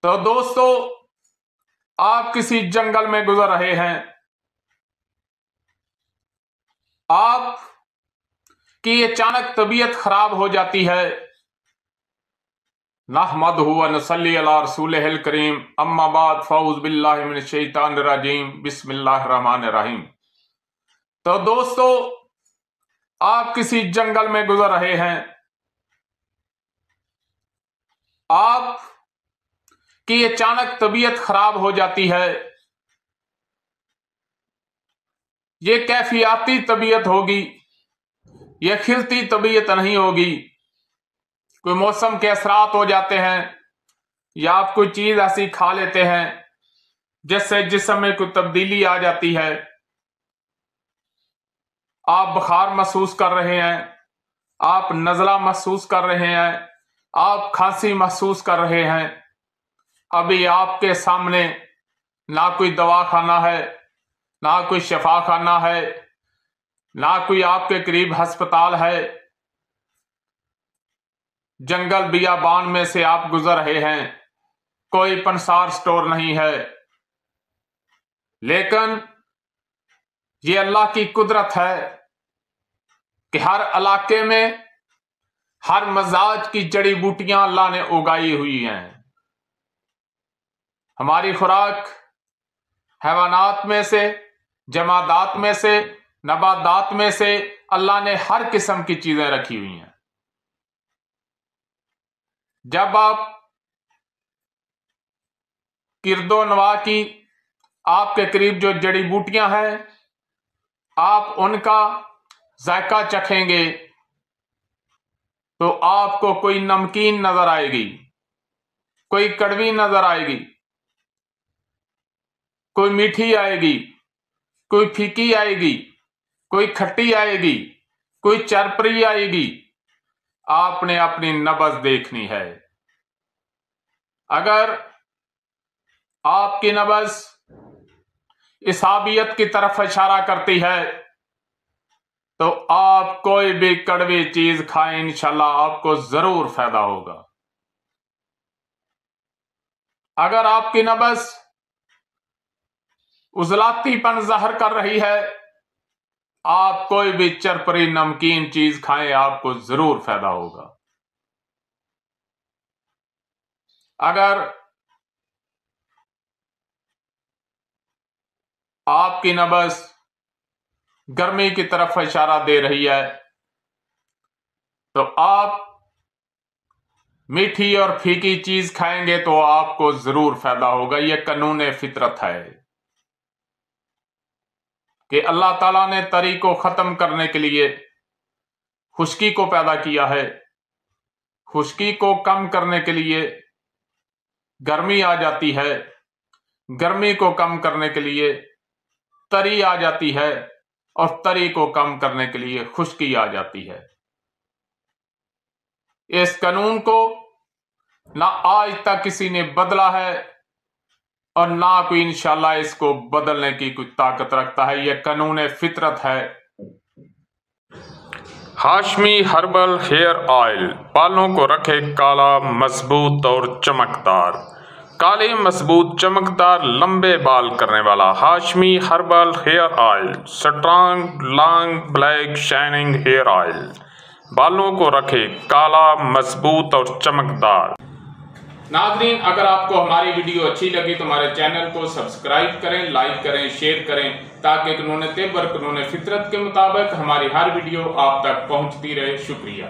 तो दोस्तों, आप किसी जंगल में गुजर रहे हैं। आप की अचानक तबीयत खराब हो जाती है। नहमदुहु व नसल्ली अला रसूलिहिल करीम, अम्मा बाद, फ़ऊज़ु बिल्लाहि मिनश शैतानिर रजीम, बिस्मिल्लाहिर रहमानिर रहीम। तो दोस्तों, आप किसी जंगल में गुजर रहे हैं। आप की अचानक तबीयत खराब हो जाती है। ये कैफियाती तबीयत होगी, ये खिलती तबीयत नहीं होगी। कोई मौसम के असरात हो जाते हैं या आप कोई चीज ऐसी खा लेते हैं जिससे जिस्म में कोई तब्दीली आ जाती है। आप बुखार महसूस कर रहे हैं, आप नज़ला महसूस कर रहे हैं, आप खांसी महसूस कर रहे हैं। अभी आपके सामने ना कोई दवाखाना है, ना कोई शफाखाना है, ना कोई आपके करीब अस्पताल है। जंगल बियाबान में से आप गुजर रहे हैं, कोई पंसार स्टोर नहीं है। लेकिन ये अल्लाह की कुदरत है कि हर इलाके में हर मजाज की जड़ी बूटियां अल्लाह ने उगाई हुई हैं। हमारी खुराक हैवानात में से, जमादात में से, नबादात में से अल्लाह ने हर किस्म की चीजें रखी हुई हैं। जब आप किरदो नवा की आपके करीब जो जड़ी बूटियां हैं, आप उनका जायका चखेंगे तो आपको कोई नमकीन नजर आएगी, कोई कड़वी नजर आएगी, कोई मीठी आएगी, कोई फीकी आएगी, कोई खट्टी आएगी, कोई चरपरी आएगी। आपने अपनी नब्ज देखनी है। अगर आपकी नब्ज इसाबियत की तरफ इशारा करती है तो आप कोई भी कड़वी चीज खाएं, इंशाल्लाह आपको जरूर फायदा होगा। अगर आपकी नब्ज उजलातीपन जाहिर कर रही है, आप कोई भी चरपरी नमकीन चीज खाएं, आपको जरूर फायदा होगा। अगर आपकी नब्ज गर्मी की तरफ इशारा दे रही है तो आप मीठी और फीकी चीज खाएंगे तो आपको जरूर फायदा होगा। यह कानून फितरत है कि अल्लाह ताला ने तरी को खत्म करने के लिए खुश्की को पैदा किया है। खुश्की को कम करने के लिए गर्मी आ जाती है, गर्मी को कम करने के लिए तरी आ जाती है और तरी को कम करने के लिए खुश्की आ जाती है। इस कानून को ना आज तक किसी ने बदला है और ना कोई इंशाल्लाह इसको बदलने की कोई ताकत रखता है। यह कानून फितरत है। हाशमी हर्बल हेयर ऑयल बालों को रखे काला, मजबूत और चमकदार। काले, मजबूत, चमकदार, लंबे बाल करने वाला Hashmi herbal hair oil, strong long black shining hair oil. बालों को रखे काला, मजबूत और चमकदार। नाज़रीन, अगर आपको हमारी वीडियो अच्छी लगी तो हमारे चैनल को सब्सक्राइब करें, लाइक करें, शेयर करें, ताकि कानून तिब और कानून फितरत के मुताबिक हमारी हर वीडियो आप तक पहुंचती रहे। शुक्रिया।